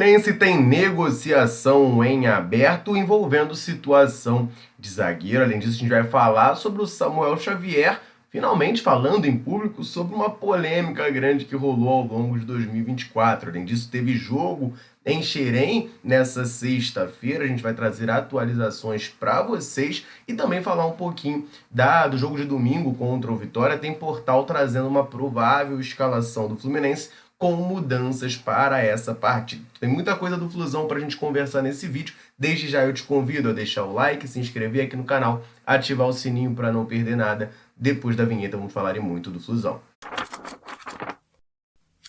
Fluminense tem negociação em aberto envolvendo situação de zagueiro. Além disso, a gente vai falar sobre o Samuel Xavier, finalmente falando em público sobre uma polêmica grande que rolou ao longo de 2024. Além disso, teve jogo em Xerém nessa sexta-feira. A gente vai trazer atualizações para vocês e também falar um pouquinho do jogo de domingo contra o Vitória. Tem portal trazendo uma provável escalação do Fluminense com mudanças para essa partida. Tem muita coisa do Flusão para a gente conversar nesse vídeo. Desde já eu te convido a deixar o like, se inscrever aqui no canal, ativar o sininho para não perder nada. Depois da vinheta vamos falar muito do Flusão.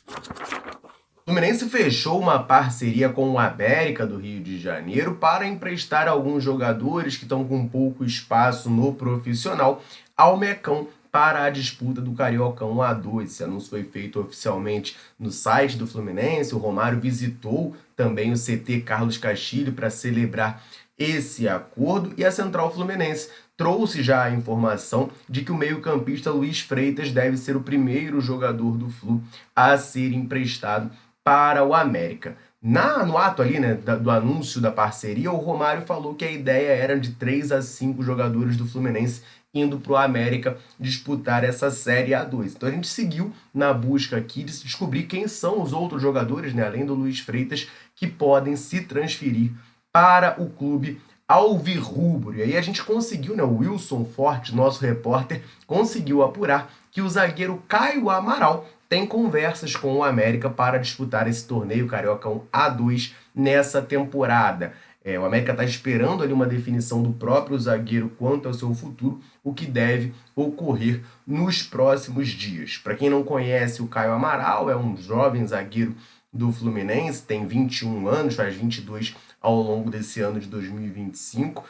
O Fluminense fechou uma parceria com o América do Rio de Janeiro para emprestar alguns jogadores que estão com pouco espaço no profissional ao Mecão para a disputa do Cariocão A2. Esse anúncio foi feito oficialmente no site do Fluminense. O Romário visitou também o CT Carlos Castilho para celebrar esse acordo e a Central Fluminense trouxe já a informação de que o meio-campista Luiz Freitas deve ser o primeiro jogador do Flu a ser emprestado para o América. No ato ali, né, do anúncio da parceria, o Romário falou que a ideia era de 3 a 5 jogadores do Fluminense indo para o América disputar essa Série A2. Então a gente seguiu na busca aqui de descobrir quem são os outros jogadores, né, além do Luiz Freitas, que podem se transferir para o clube alvirrubro. E aí a gente conseguiu, né, o Wilson Forte, nosso repórter, conseguiu apurar que o zagueiro Caio Amaral tem conversas com o América para disputar esse torneio Cariocão A2 nessa temporada. O América está esperando ali uma definição do próprio zagueiro quanto ao seu futuro, o que deve ocorrer nos próximos dias. Para quem não conhece, o Caio Amaral é um jovem zagueiro do Fluminense, tem 21 anos, faz 22 ao longo desse ano de 2025.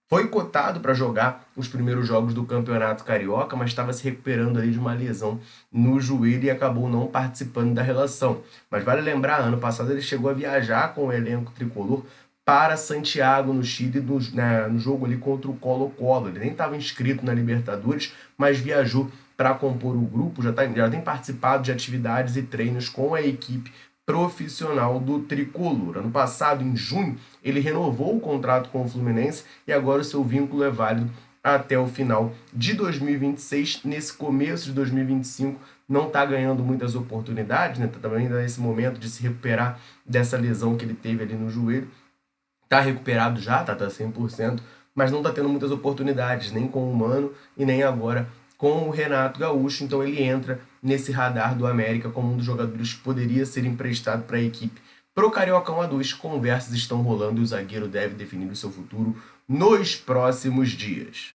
Foi cotado para jogar os primeiros jogos do Campeonato Carioca, mas estava se recuperando ali de uma lesão no joelho e acabou não participando da relação. Mas vale lembrar, ano passado ele chegou a viajar com o elenco tricolor para Santiago, no Chile, no jogo ali contra o Colo-Colo. Ele nem estava inscrito na Libertadores, mas viajou para compor o grupo, já tem participado de atividades e treinos com a equipe profissional do tricolor. Ano passado, em junho, ele renovou o contrato com o Fluminense e agora o seu vínculo é válido até o final de 2026. Nesse começo de 2025, não está ganhando muitas oportunidades, né? Tá também nesse momento de se recuperar dessa lesão que ele teve ali no joelho. Está recuperado já, tá 100%, mas não está tendo muitas oportunidades, nem com o Mano e nem agora com o Renato Gaúcho. Então ele entra nesse radar do América como um dos jogadores que poderia ser emprestado para a equipe. Pro Cariocão A2, conversas estão rolando e o zagueiro deve definir o seu futuro nos próximos dias.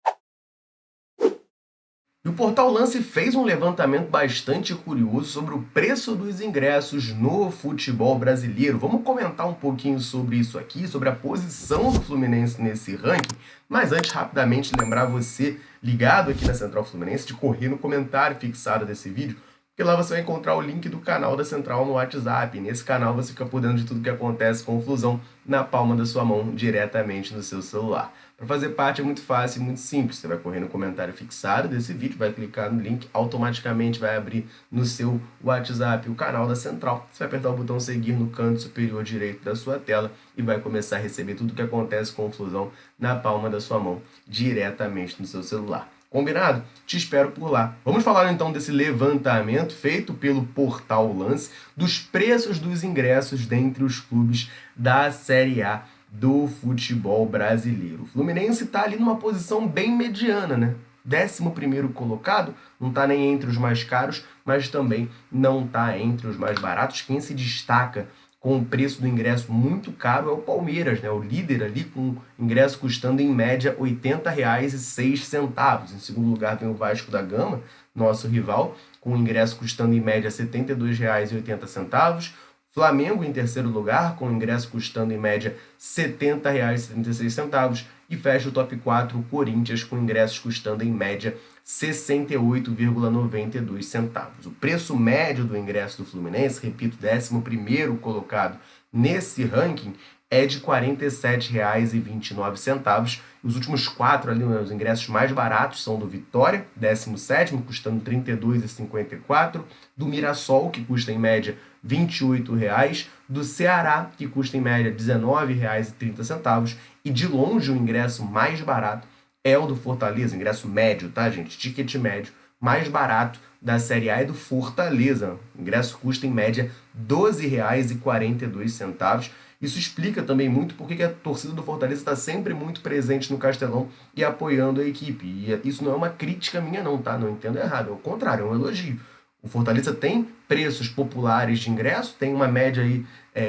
E o Portal Lance fez um levantamento bastante curioso sobre o preço dos ingressos no futebol brasileiro. Vamos comentar um pouquinho sobre isso aqui, sobre a posição do Fluminense nesse ranking. Mas antes, rapidamente, lembrar você ligado aqui na Central Fluminense de correr no comentário fixado desse vídeo, porque lá você vai encontrar o link do canal da Central no WhatsApp. Nesse canal você fica por dentro de tudo que acontece com o Flusão na palma da sua mão, diretamente no seu celular. Para fazer parte é muito fácil e muito simples. Você vai correr no comentário fixado desse vídeo, vai clicar no link, automaticamente vai abrir no seu WhatsApp o canal da Central. Você vai apertar o botão seguir no canto superior direito da sua tela e vai começar a receber tudo que acontece com o Flusão na palma da sua mão, diretamente no seu celular. Combinado? Te espero por lá. Vamos falar então desse levantamento feito pelo Portal Lance dos preços dos ingressos dentre os clubes da Série A do futebol brasileiro. O Fluminense está ali numa posição bem mediana, né? 11º colocado, não está nem entre os mais caros, mas também não está entre os mais baratos. Quem se destaca com o preço do ingresso muito caro é o Palmeiras, né? O líder ali com o ingresso custando em média R$ 80,06. Em segundo lugar vem o Vasco da Gama, nosso rival, com o ingresso custando em média R$ 72,80. Flamengo em terceiro lugar, com o ingresso custando em média R$ 70,76. E fecha o top 4 o Corinthians, com ingressos custando em média R$ 68,92. O preço médio do ingresso do Fluminense, repito, 11º colocado nesse ranking, é de R$ 47,29. Os últimos 4 ali, os ingressos mais baratos são do Vitória, 17º, custando R$ 32,54. Do Mirassol, que custa em média R$ 28,00, do Ceará, que custa em média R$ 19,30, e de longe o ingresso mais barato é o do Fortaleza, ingresso médio, tá, gente? Ticket médio mais barato da Série A é do Fortaleza. O ingresso custa em média R$ 12,42. Isso explica também muito porque que a torcida do Fortaleza está sempre muito presente no Castelão e apoiando a equipe. E isso não é uma crítica minha não, tá? Não entendo errado, é o contrário, é um elogio. O Fortaleza tem preços populares de ingresso, tem uma média aí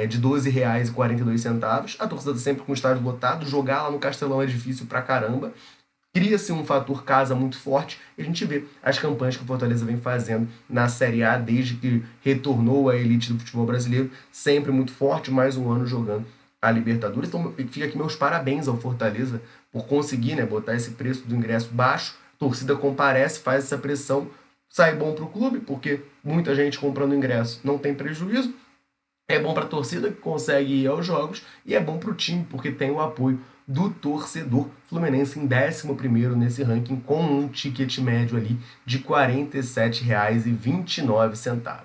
de R$ 12,42. A torcida sempre com o estádio lotado, jogar lá no Castelão é difícil pra caramba. Cria-se um fator casa muito forte e a gente vê as campanhas que o Fortaleza vem fazendo na Série A desde que retornou à elite do futebol brasileiro, sempre muito forte, mais um ano jogando a Libertadores. Então fica aqui meus parabéns ao Fortaleza por conseguir, né, botar esse preço do ingresso baixo, a torcida comparece, faz essa pressão, sai bom para o clube, porque muita gente comprando ingresso não tem prejuízo, é bom para a torcida que consegue ir aos jogos e é bom para o time porque tem o apoio do torcedor. Fluminense em 11º nesse ranking com um ticket médio ali de R$ 47,29.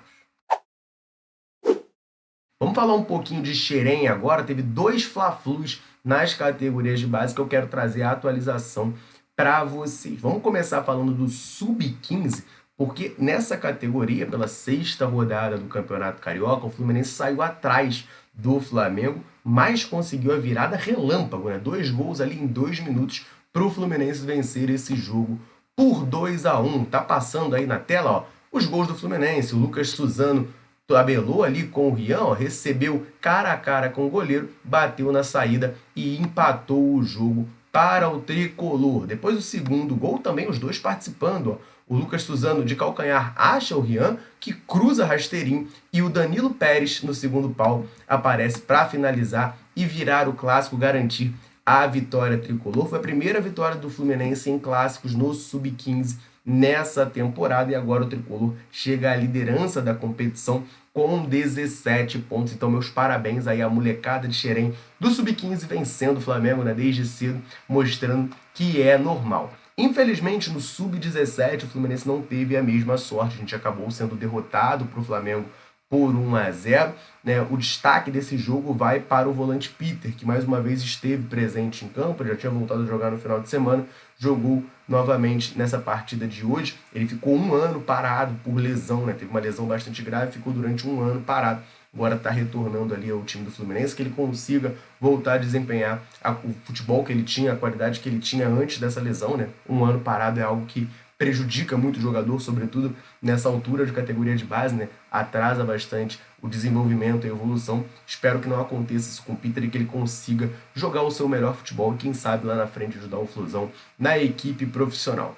Vamos falar um pouquinho de Xerém agora. Teve 2 Fla-Flus nas categorias de base que eu quero trazer a atualização para vocês. Vamos começar falando do Sub-15, porque nessa categoria, pela 6ª rodada do Campeonato Carioca, o Fluminense saiu atrás do Flamengo, mas conseguiu a virada relâmpago, né? 2 gols ali em 2 minutos para o Fluminense vencer esse jogo por 2-1. Tá passando aí na tela, ó, os gols do Fluminense. O Lucas Suzano tabelou ali com o Rian, ó, recebeu cara a cara com o goleiro, bateu na saída e empatou o jogo para o tricolor. Depois do segundo gol, também os dois participando, ó. O Lucas Suzano de calcanhar acha o Rian, que cruza rasteirinho, e o Danilo Pérez no segundo pau aparece para finalizar e virar o clássico, garantir a vitória tricolor. Foi a primeira vitória do Fluminense em clássicos no Sub-15 nessa temporada e agora o tricolor chega à liderança da competição com 17 pontos. Então, meus parabéns aí à molecada de Xerém do Sub-15 vencendo o Flamengo, né, desde cedo, mostrando que é normal. Infelizmente, no Sub-17, o Fluminense não teve a mesma sorte. A gente acabou sendo derrotado para o Flamengo por 1-0. Né? O destaque desse jogo vai para o volante Peter, que mais uma vez esteve presente em campo, já tinha voltado a jogar no final de semana, jogou novamente nessa partida de hoje. Ele ficou 1 ano parado por lesão, né? Teve uma lesão bastante grave, ficou durante 1 ano parado. Agora está retornando ali ao time do Fluminense, que ele consiga voltar a desempenhar o futebol que ele tinha, a qualidade que ele tinha antes dessa lesão, né? 1 ano parado é algo que prejudica muito o jogador, sobretudo nessa altura de categoria de base, né? Atrasa bastante o desenvolvimento e a evolução. Espero que não aconteça isso com o Peter e que ele consiga jogar o seu melhor futebol e quem sabe lá na frente ajudar o Flusão na equipe profissional.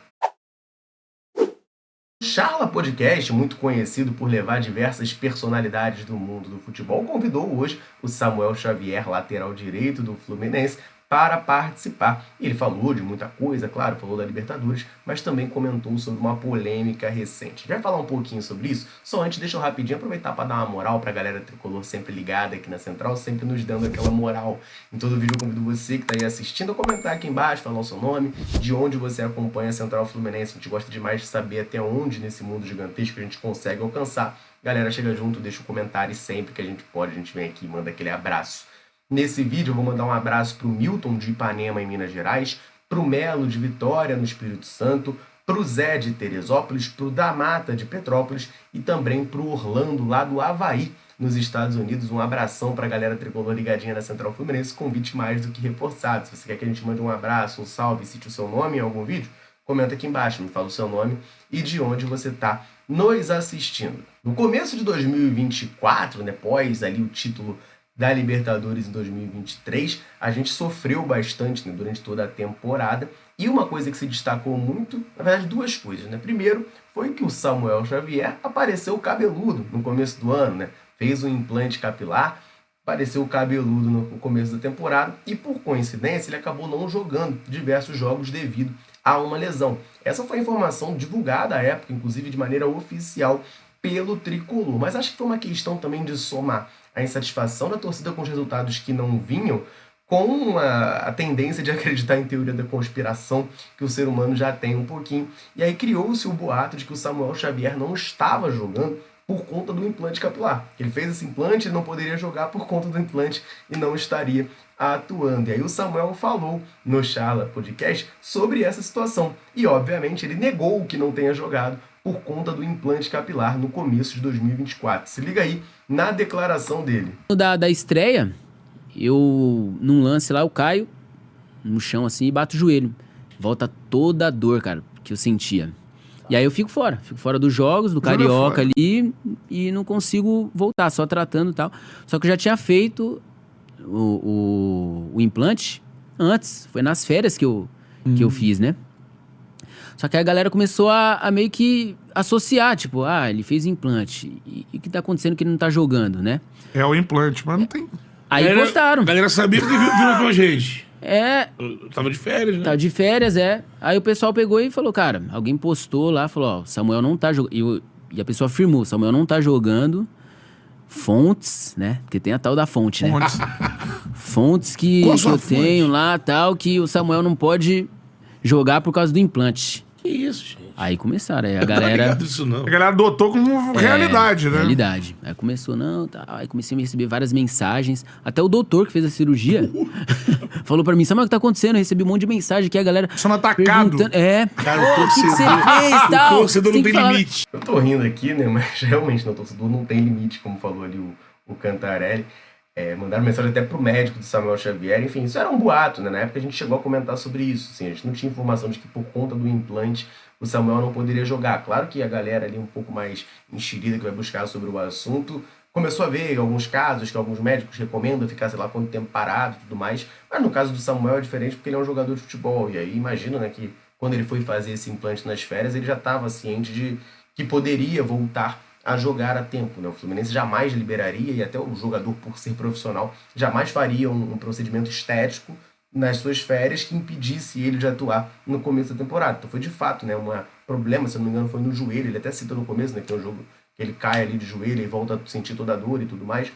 Charla Podcast, muito conhecido por levar diversas personalidades do mundo do futebol, convidou hoje o Samuel Xavier, lateral direito do Fluminense, para participar. Ele falou de muita coisa, claro, falou da Libertadores, mas também comentou sobre uma polêmica recente. A gente vai falar um pouquinho sobre isso, só antes deixa eu rapidinho aproveitar para dar uma moral para a galera tricolor sempre ligada aqui na Central, sempre nos dando aquela moral. Em todo vídeo eu convido você que está aí assistindo a comentar aqui embaixo, falar o seu nome, de onde você acompanha a Central Fluminense. A gente gosta demais de saber até onde nesse mundo gigantesco a gente consegue alcançar. Galera, chega junto, deixa um comentário e sempre que a gente pode, a gente vem aqui e manda aquele abraço. Nesse vídeo eu vou mandar um abraço para o Milton de Ipanema, em Minas Gerais, para o Melo de Vitória, no Espírito Santo, para o Zé de Teresópolis, para o Damata de Petrópolis e também para o Orlando, lá do Havaí, nos Estados Unidos. Um abração para a galera tricolor ligadinha na Central Fluminense, convite mais do que reforçado. Se você quer que a gente mande um abraço, um salve, cite o seu nome em algum vídeo, comenta aqui embaixo, me fala o seu nome e de onde você está nos assistindo. No começo de 2024, né, pós ali o título da Libertadores em 2023, a gente sofreu bastante, né, durante toda a temporada, e uma coisa que se destacou muito, na verdade 2 coisas, né? Primeiro, foi que o Samuel Xavier apareceu cabeludo no começo do ano, né? Fez um implante capilar, apareceu cabeludo no começo da temporada, e por coincidência ele acabou não jogando diversos jogos devido a uma lesão. Essa foi a informação divulgada à época, inclusive de maneira oficial, pelo tricolor, mas acho que foi uma questão também de somar a insatisfação da torcida com os resultados que não vinham, com a tendência de acreditar em teoria da conspiração que o ser humano já tem um pouquinho. E aí criou-se o boato de que o Samuel Xavier não estava jogando por conta do implante capilar. Ele fez esse implante, ele não poderia jogar por conta do implante e não estaria atuando. E aí o Samuel falou no Charla Podcast sobre essa situação. E, obviamente, ele negou que não tenha jogado por conta do implante capilar no começo de 2024. Se liga aí na declaração dele. Da estreia, eu, num lance lá, eu caio no chão assim e bato o joelho. Volta toda a dor, cara, que eu sentia. E aí eu fico fora dos jogos, do Carioca ali, e não consigo voltar, só tratando e tal. Só que eu já tinha feito o implante antes, foi nas férias que eu fiz, né? Só que aí a galera começou a meio que associar, tipo, ele fez implante, e o que tá acontecendo que ele não tá jogando, né? É o implante, mas não tem... Aí postaram. A galera sabia porque viu com a gente. Eu tava de férias, né? Tava de férias, Aí o pessoal pegou e falou, cara, alguém postou lá, falou, Samuel não tá jogando. E a pessoa afirmou, Samuel não tá jogando. Fontes, né? Porque tem a tal da fonte, né? Fontes que eu tenho lá, tal, que o Samuel não pode jogar por causa do implante. Que isso, gente? Aí começaram, aí a galera... Isso não. A galera adotou como realidade, né? Realidade. Aí começou, aí comecei a receber várias mensagens. Até o doutor que fez a cirurgia falou pra mim, Samuel, o que tá acontecendo? Eu recebi um monte de mensagem aqui, a galera... Sendo atacado. Cara, o que você fez, tal? O torcedor não tem limite. Eu tô rindo aqui, né? Mas realmente, o torcedor não tem limite, como falou ali o Cantarelli. Mandaram mensagem até pro médico do Samuel Xavier. Enfim, isso era um boato, né? Na época a gente chegou a comentar sobre isso. Assim, a gente não tinha informação de que por conta do implante o Samuel não poderia jogar. Claro que a galera ali um pouco mais enxerida que vai buscar sobre o assunto começou a ver alguns casos que alguns médicos recomendam ficar, sei lá, quanto tempo parado e tudo mais. Mas no caso do Samuel é diferente porque ele é um jogador de futebol. E aí imagina, né, que quando ele foi fazer esse implante nas férias, ele já estava ciente de que poderia voltar a jogar a tempo, né? O Fluminense jamais liberaria, e até o jogador, por ser profissional, jamais faria um procedimento estético nas suas férias que impedisse ele de atuar no começo da temporada. Então foi de fato, né, um problema, se eu não me engano, foi no joelho. Ele até cita no começo, né, que tem um jogo que ele cai ali de joelho e volta a sentir toda a dor e tudo mais.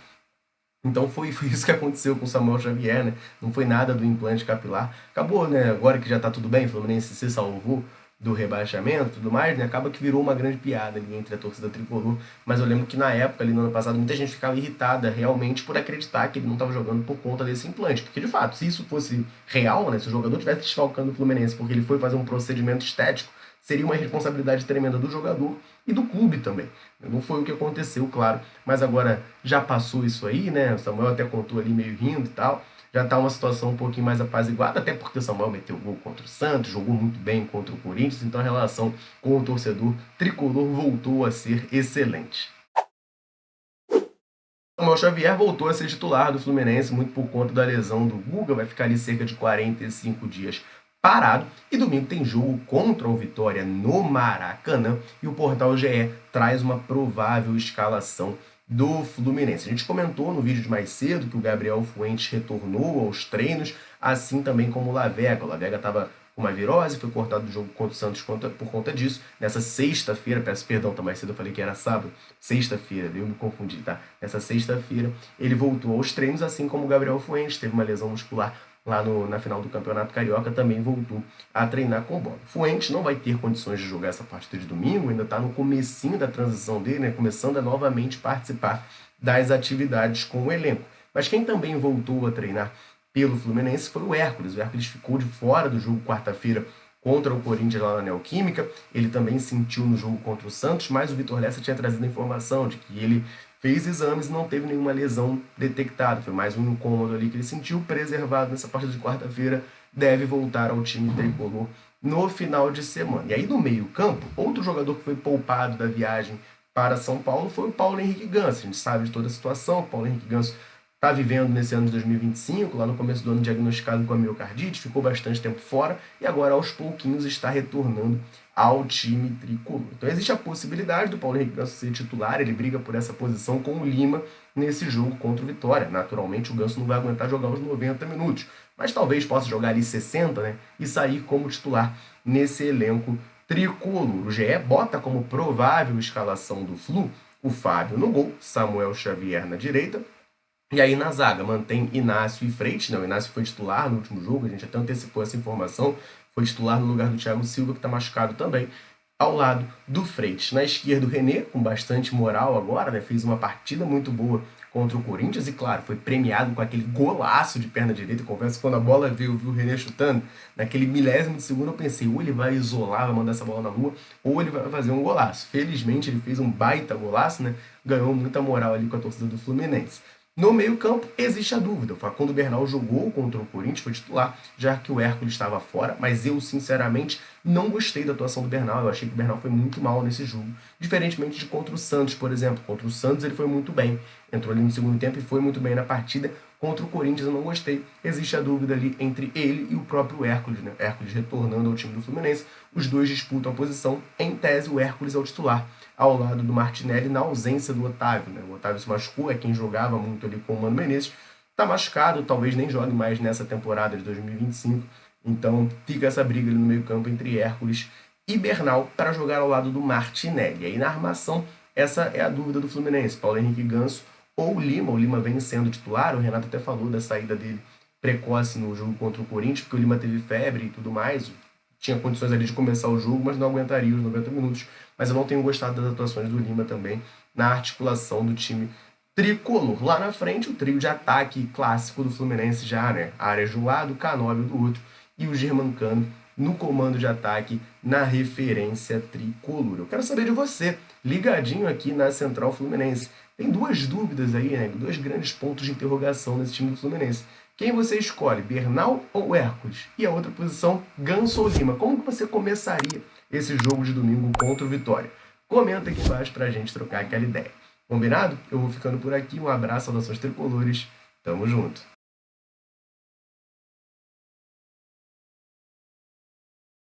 Então foi isso que aconteceu com o Samuel Xavier, né? Não foi nada do implante capilar. Acabou, né? Agora que já tá tudo bem, o Fluminense se salvou do rebaixamento e tudo mais, né? Acaba que virou uma grande piada ali entre a torcida tricolor. Mas eu lembro que na época, ali no ano passado, muita gente ficava irritada realmente por acreditar que ele não estava jogando por conta desse implante. Porque, de fato, se isso fosse real, né? Se o jogador estivesse desfalcando o Fluminense porque ele foi fazer um procedimento estético, seria uma responsabilidade tremenda do jogador e do clube também. Não foi o que aconteceu, claro. Mas agora já passou isso aí, né? O Samuel até contou ali meio rindo e tal. Já está uma situação um pouquinho mais apaziguada, até porque o Samuel meteu gol contra o Santos, jogou muito bem contra o Corinthians, então a relação com o torcedor tricolor voltou a ser excelente. O Samuel Xavier voltou a ser titular do Fluminense, muito por conta da lesão do Guga, vai ficar ali cerca de 45 dias parado, e domingo tem jogo contra o Vitória no Maracanã, e o Portal GE traz uma provável escalação do Fluminense. A gente comentou no vídeo de mais cedo que o Gabriel Fuentes retornou aos treinos, assim também como o Lavega. O Lavega estava com uma virose, foi cortado do jogo contra o Santos por conta disso. Nessa sexta-feira, peço perdão, tá mais cedo, eu falei que era sábado, sexta-feira, eu me confundi, tá? Nessa sexta-feira ele voltou aos treinos, assim como o Gabriel Fuentes, teve uma lesão muscular lá na final do Campeonato Carioca, também voltou a treinar com bola. Fuentes não vai ter condições de jogar essa partida de domingo, ainda está no comecinho da transição dele, né, começando a novamente participar das atividades com o elenco. Mas quem também voltou a treinar pelo Fluminense foi o Hércules. O Hércules ficou de fora do jogo quarta-feira contra o Corinthians lá na Neoquímica. Ele também sentiu no jogo contra o Santos, mas o Vitor Lessa tinha trazido a informação de que ele fez exames e não teve nenhuma lesão detectada. Foi mais um incômodo ali que ele sentiu, preservado nessa partida de quarta-feira, deve voltar ao time tricolor no final de semana. E aí no meio-campo, outro jogador que foi poupado da viagem para São Paulo foi o Paulo Henrique Ganso. A gente sabe de toda a situação, o Paulo Henrique Ganso está vivendo nesse ano de 2025, lá no começo do ano diagnosticado com a miocardite, ficou bastante tempo fora e agora aos pouquinhos está retornando ao time tricolor. Então existe a possibilidade do Paulo Henrique Ganso ser titular, ele briga por essa posição com o Lima nesse jogo contra o Vitória. Naturalmente o Ganso não vai aguentar jogar os 90 minutos, mas talvez possa jogar ali 60, né, e sair como titular nesse elenco tricolor. O GE bota como provável escalação do Flu o Fábio no gol, Samuel Xavier na direita, e aí na zaga mantém Inácio e Freitas, né? O Inácio foi titular no último jogo, a gente até antecipou essa informação, foi titular no lugar do Thiago Silva, que está machucado também. ao lado do Freitas. Na esquerda, o René, com bastante moral agora, né? Fez uma partida muito boa contra o Corinthians e, claro, foi premiado com aquele golaço de perna direita. Confesso que quando a bola veio, eu vi o René chutando, naquele milésimo de segundo eu pensei, ou ele vai isolar, vai mandar essa bola na lua, ou ele vai fazer um golaço. Felizmente, ele fez um baita golaço, né? Ganhou muita moral ali com a torcida do Fluminense. No meio-campo, existe a dúvida. O Facundo Bernal jogou contra o Corinthians, foi titular, já que o Hércules estava fora, mas eu, sinceramente, não gostei da atuação do Bernal. Eu achei que o Bernal foi muito mal nesse jogo, diferentemente de contra o Santos, por exemplo. Contra o Santos ele foi muito bem, entrou ali no segundo tempo e foi muito bem na partida. Contra o Corinthians eu não gostei. Existe a dúvida ali entre ele e o próprio Hércules, né? Hércules retornando ao time do Fluminense. Os dois disputam a posição. Em tese, o Hércules é o titular, ao lado do Martinelli, na ausência do Otávio, né? O Otávio se machucou, é quem jogava muito ali com o Mano Menezes. Está machucado, talvez nem jogue mais nessa temporada de 2025. Então fica essa briga ali no meio campo entre Hércules e Bernal para jogar ao lado do Martinelli. E aí na armação, essa é a dúvida do Fluminense. Paulo Henrique Ganso ou Lima. O Lima vem sendo titular, o Renato até falou da saída dele precoce no jogo contra o Corinthians, porque o Lima teve febre e tudo mais. Tinha condições ali de começar o jogo, mas não aguentaria os 90 minutos. Mas eu não tenho gostado das atuações do Lima também na articulação do time tricolor. Lá na frente, o trio de ataque clássico do Fluminense já, né? Arias de um lado, Canóbio do outro e o Germancano no comando de ataque na referência tricolor. Eu quero saber de você, ligadinho aqui na Central Fluminense. Tem duas dúvidas aí, né? Dois grandes pontos de interrogação nesse time do Fluminense. Quem você escolhe, Bernal ou Hércules? E a outra posição, Ganso ou Lima? Como que você começaria esse jogo de domingo contra o Vitória? Comenta aqui embaixo pra gente trocar aquela ideia. Combinado? Eu vou ficando por aqui. Um abraço, saudações tricolores. Tamo junto.